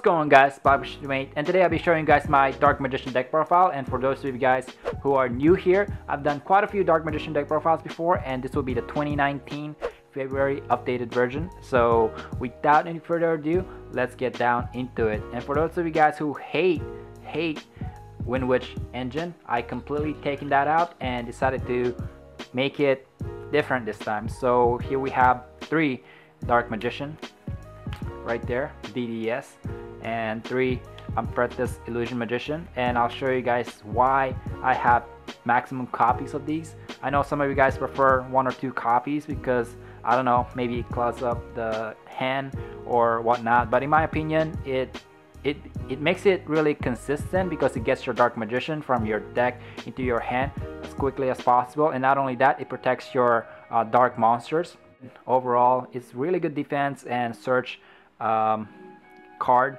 going on, guys? Mate, and today I'll be showing you guys my Dark Magician deck profile. And for those of you guys who are new here, I've done quite a few Dark Magician deck profiles before, and this will be the 2019 February updated version. So without any further ado, let's get down into it. And for those of you guys who hate Windwitch engine, I completely taken that out and decided to make it different this time. So here we have 3 Dark Magician right there, DDS, and 3 Apprentice Illusion Magician, and I'll show you guys why I have maximum copies of these. I know some of you guys prefer 1 or 2 copies because, I don't know, maybe it clouds up the hand or whatnot, but in my opinion it makes it really consistent because it gets your Dark Magician from your deck into your hand as quickly as possible, and not only that, it protects your dark monsters. Overall, it's really good defense and search card.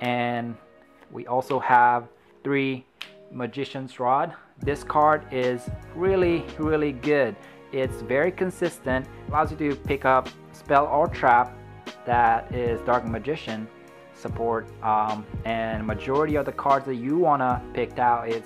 And we also have 3 Magician's Rod. This card is really good. It's very consistent, allows you to pick up spell or trap that is Dark Magician support, and majority of the cards that you wanna pick out is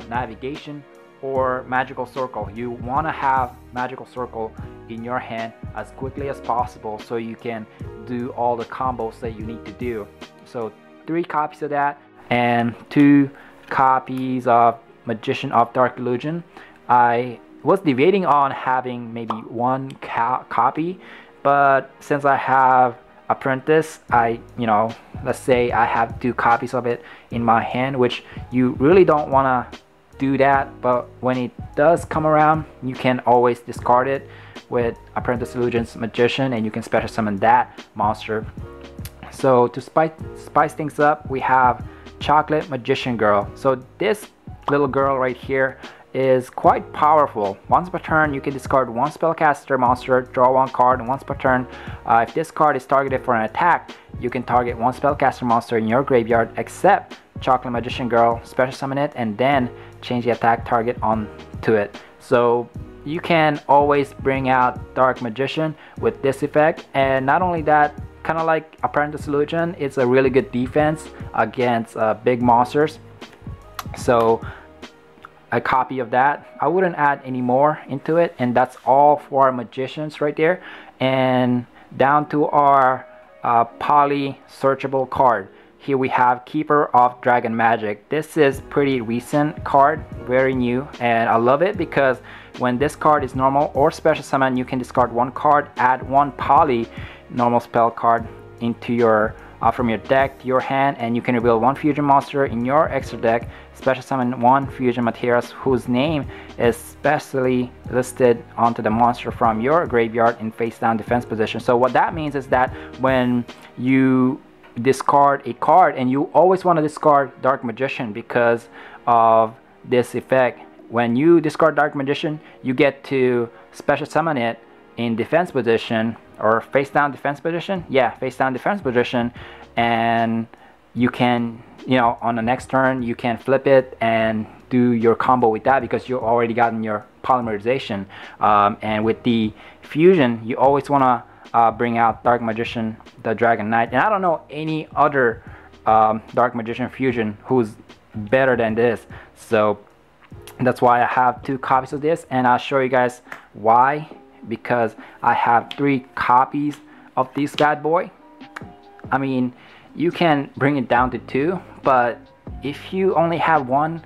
navigation or magical circle. You want to have magical circle in your hand as quickly as possible so you can do all the combos that you need to do. So 3 copies of that and 2 copies of Magician of Dark Illusion. I was debating on having maybe 1 copy, but since I have Apprentice, let's say I have 2 copies of it in my hand, which you really don't want to do that, but when it does come around, you can always discard it with Apprentice Illusion's Magician, and you can special summon that monster. So to spice things up, we have Chocolate Magician Girl. So this little girl right here is quite powerful. Once per turn, you can discard 1 spellcaster monster, draw 1 card, and once per turn, if this card is targeted for an attack, you can target 1 spellcaster monster in your graveyard except Chocolate Magician Girl, special summon it, and then change the attack target onto it. So you can always bring out Dark Magician with this effect, and not only that, kind of like Apprentice Illusion, it's a really good defense against big monsters. So a copy of that. I wouldn't add any more into it, and that's all for our magicians right there. And down to our poly searchable card. Here we have Keeper of Dragon Magic. This is pretty recent card, very new, and I love it because when this card is normal or special summon, you can discard 1 card, add 1 poly normal spell card into your from your deck to your hand, and you can reveal 1 fusion monster in your extra deck, special summon 1 fusion materials whose name is specially listed onto the monster from your graveyard in face down defense position. So what that means is that when you discard a card, and you always want to discard Dark Magician because of this effect, when you discard Dark Magician, you get to special summon it in defense position or face down defense position. Yeah, face down defense position, and you can, on the next turn, you can flip it and do your combo with that because you already gotten your polymerization. And with the fusion, you always want to bring out Dark Magician, the Dragon Knight, and I don't know any other Dark Magician fusion who's better than this. So that's why I have 2 copies of this, and I'll show you guys why. Because I have 3 copies of this bad boy. I mean, you can bring it down to 2, but if you only have 1,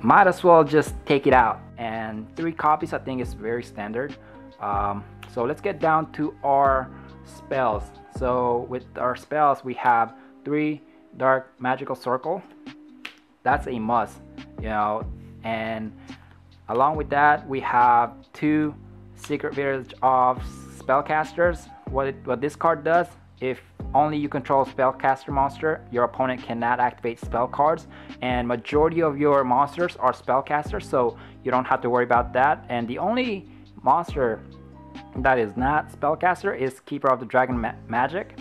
might as well just take it out. And 3 copies, I think, is very standard. So let's get down to our spells. So with our spells, we have 3 Dark Magical Circle. That's a must, and along with that, we have 2 Secret Village of Spellcasters. What this card does, if only you control spellcaster monster, your opponent cannot activate spell cards, and majority of your monsters are spellcasters, so you don't have to worry about that. And the only monster that is not spellcaster is Keeper of the Dragon Magic,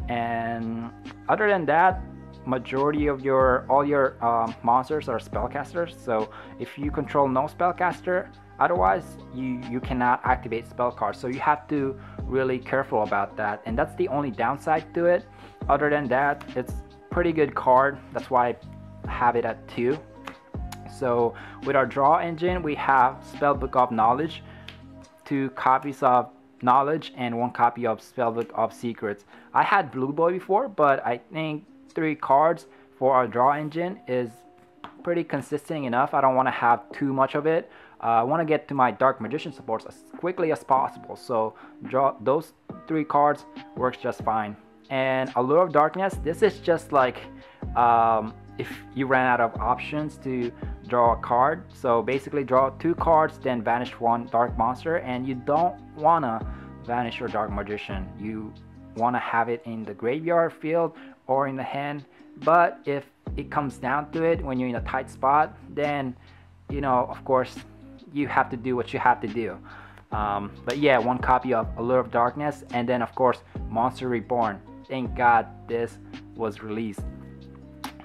and other than that, majority of all your monsters are spellcasters. So if you control no spellcaster, otherwise you cannot activate spell cards, so you have to really careful about that, and that's the only downside to it. Other than that, it's pretty good card. That's why I have it at 2. So with our draw engine, we have Spellbook of Knowledge, 2 copies of Knowledge, and 1 copy of Spellbook of Secrets. I had Blue Boy before, but I think 3 cards for our draw engine is pretty consistent enough. I don't want to have too much of it. I want to get to my Dark Magician supports as quickly as possible. So draw those 3 cards works just fine. And Allure of Darkness, this is just like if you ran out of options to draw a card. So basically draw 2 cards, then banish 1 dark monster, and you don't want to vanish your Dark Magician. You want to have it in the graveyard, field, or in the hand. But if it comes down to it, when you're in a tight spot, then, you know, of course, you have to do what you have to do. But yeah, 1 copy of Allure of Darkness, and then of course Monster Reborn. Thank God this was released.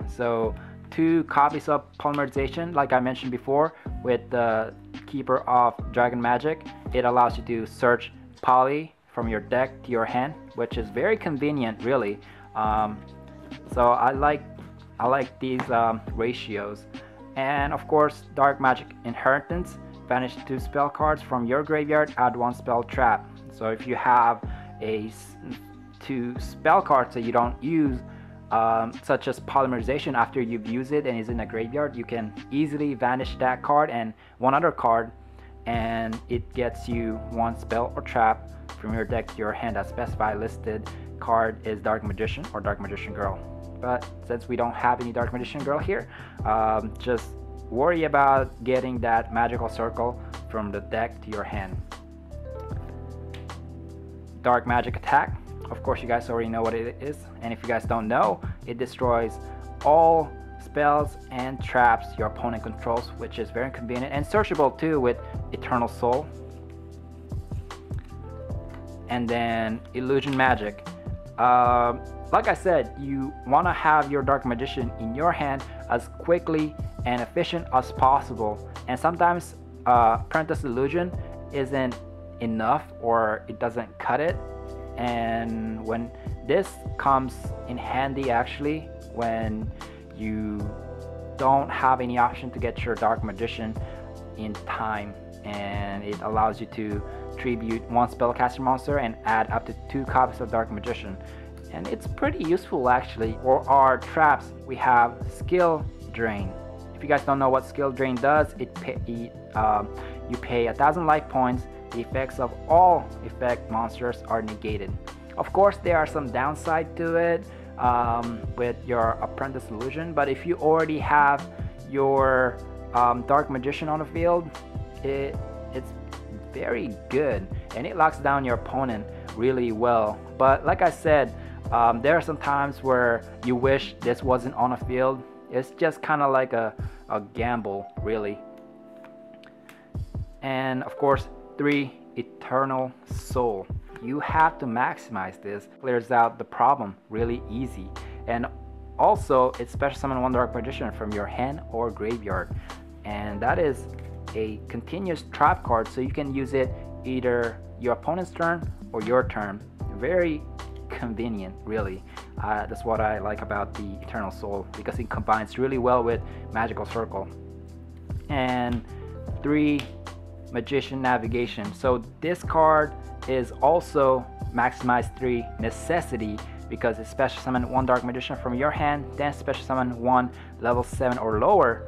So 2 copies of Polymerization, like I mentioned before, with the Keeper of Dragon Magic. It allows you to search poly from your deck to your hand, which is very convenient, really. So I like these ratios. And of course, Dark Magic Inheritance. Banish 2 spell cards from your graveyard, add 1 spell trap. So if you have 2 spell cards that you don't use, such as Polymerization, after you've used it and is in a graveyard, you can easily vanish that card and 1 other card, and it gets you 1 spell or trap from your deck to your hand. That specified listed card is Dark Magician or Dark Magician Girl. But since we don't have any Dark Magician Girl here, just worry about getting that magical circle from the deck to your hand. Dark Magic Attack. Of course, you guys already know what it is, and if you guys don't know, it destroys all spells and traps your opponent controls, which is very convenient and searchable too with Eternal Soul. And then Illusion Magic. Like I said, you want to have your Dark Magician in your hand as quickly and efficient as possible, and sometimes Apprentice Illusion isn't enough or it doesn't cut it. And when this comes in handy, actually, when you don't have any option to get your Dark Magician in time, and it allows you to tribute 1 spellcaster monster and add up to 2 copies of Dark Magician, and it's pretty useful actually. For our traps, we have Skill Drain. If you guys don't know what Skill Drain does, you pay 1,000 life points. The effects of all effect monsters are negated. Of course, there are some downside to it with your Apprentice Illusion, but if you already have your Dark Magician on the field, it's very good, and it locks down your opponent really well. But like I said, there are some times where you wish this wasn't on the field. It's just kind of like a gamble, really. And of course, 3 Eternal Soul. You have to maximize this. Clears out the problem really easy. And also, it special summon 1 Dark Magician from your hand or graveyard. And that is a continuous trap card, so you can use it either your opponent's turn or your turn. Very convenient, really. That's what I like about the Eternal Soul, because it combines really well with Magical Circle. And 3 Magician Navigation. So this card is also maximize 3 Necessity, because it special summon 1 Dark Magician from your hand, then special summon 1 level 7 or lower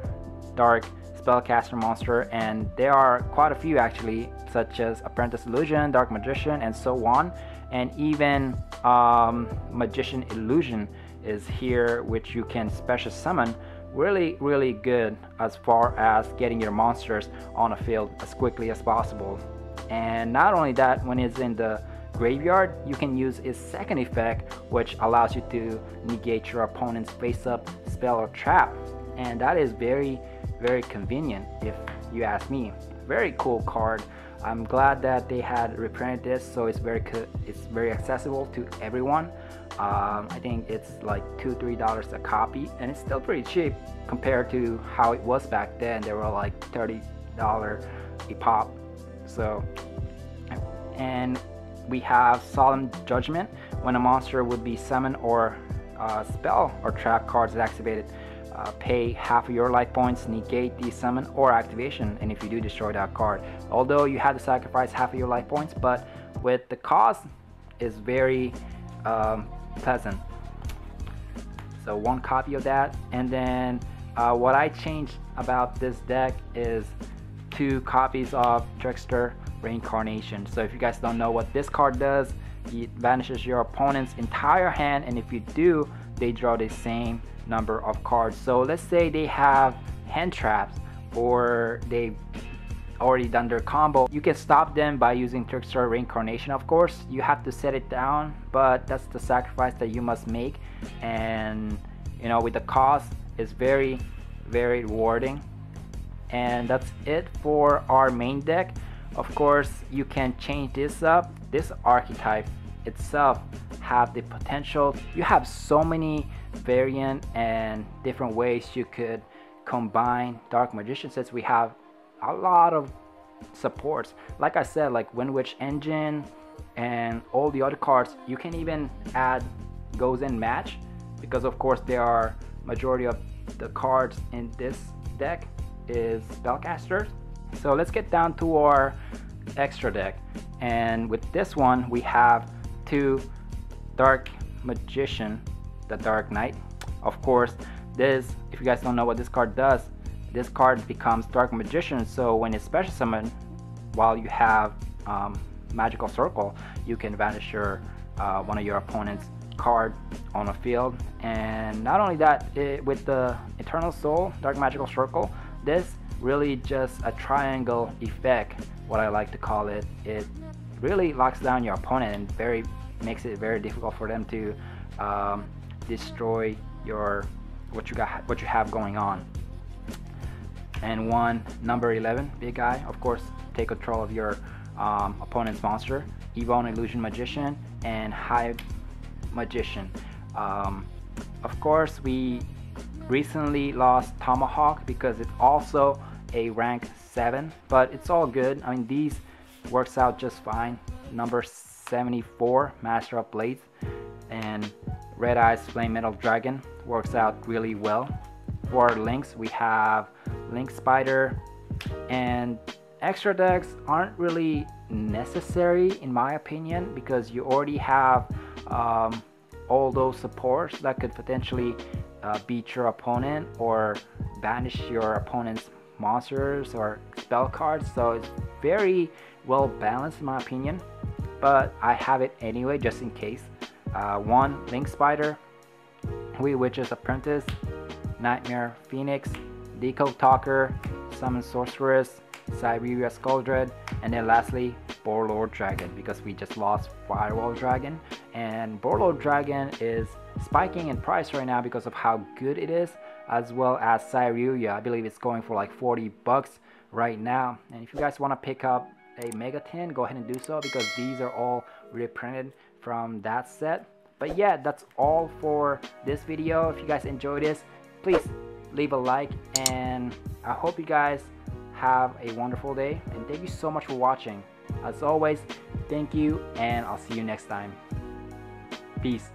Dark Spellcaster monster, and there are quite a few actually, such as Apprentice Illusion, Dark Magician, and so on. And even Magician Illusion is here, which you can special summon. Really good as far as getting your monsters on the field as quickly as possible. And not only that, when it's in the graveyard, you can use its second effect, which allows you to negate your opponent's face-up spell or trap, and that is very convenient if you ask me. Very cool card. I'm glad that they had reprinted this, so it's very accessible to everyone. I think it's like $2-3 a copy, and it's still pretty cheap compared to how it was back then. They were like $30 a pop. So, and we have Solemn Judgment. When a monster would be summoned or spell or trap cards is activated, pay half of your life points, negate the summon or activation, and if you do, destroy that card. Although you have to sacrifice half of your life points, but with the cost is very pleasant. So one copy of that. And then what I changed about this deck is 2 copies of Trickster Reincarnation. So if you guys don't know what this card does, it vanishes your opponent's entire hand, and if you do, they draw the same number of cards. So let's say they have hand traps or they've already done their combo, you can stop them by using Trickster Reincarnation. Of course you have to set it down, but that's the sacrifice that you must make, and you know, with the cost, it's very rewarding. And that's it for our main deck. Of course you can change this up. This archetype itself have the potential, you have so many variant and different ways you could combine Dark Magician sets. We have a lot of supports, like I said, like Windwitch engine and all the other cards. You can even add goes in match, because of course there are majority of the cards in this deck is spellcasters. So let's get down to our extra deck, and with this one we have 2 Dark Magician, the Dark Knight. Of course this, if you guys don't know what this card does, this card becomes Dark Magician, so when it's special summoned while you have Magical Circle, you can vanish your one of your opponent's card on a field. And not only that, with the Eternal Soul Dark Magical Circle, this really just a triangle effect, what I like to call it. It really locks down your opponent and makes it very difficult for them to destroy your what you have going on. And one number 11 big guy, of course, take control of your opponent's monster. Evil Illusion Magician and High Magician. Of course we recently lost Tomahawk because it's also a rank 7, but it's all good. I mean, these works out just fine. Number 74 Master of Blades and Red Eyes Flame Metal Dragon works out really well. For links, we have Link Spider, and extra decks aren't really necessary in my opinion, because you already have all those supports that could potentially beat your opponent or banish your opponent's monsters or spell cards. So it's very well balanced in my opinion, but I have it anyway just in case. One Link Spider, Windwitch's Apprentice, Nightmare Phoenix, Decode Talker, Summon Sorceress, Siberia Skuldred, and then lastly Warlord Dragon, because we just lost Firewall Dragon, and Warlord Dragon is spiking in price right now because of how good it is, as well as Siberia. I believe it's going for like 40 bucks right now. And if you guys want to pick up a Mega Tin, go ahead and do so, because these are all reprinted from that set. But yeah, that's all for this video. If you guys enjoyed this, please leave a like, and I hope you guys have a wonderful day, and thank you so much for watching. As always, thank you, and I'll see you next time. Peace.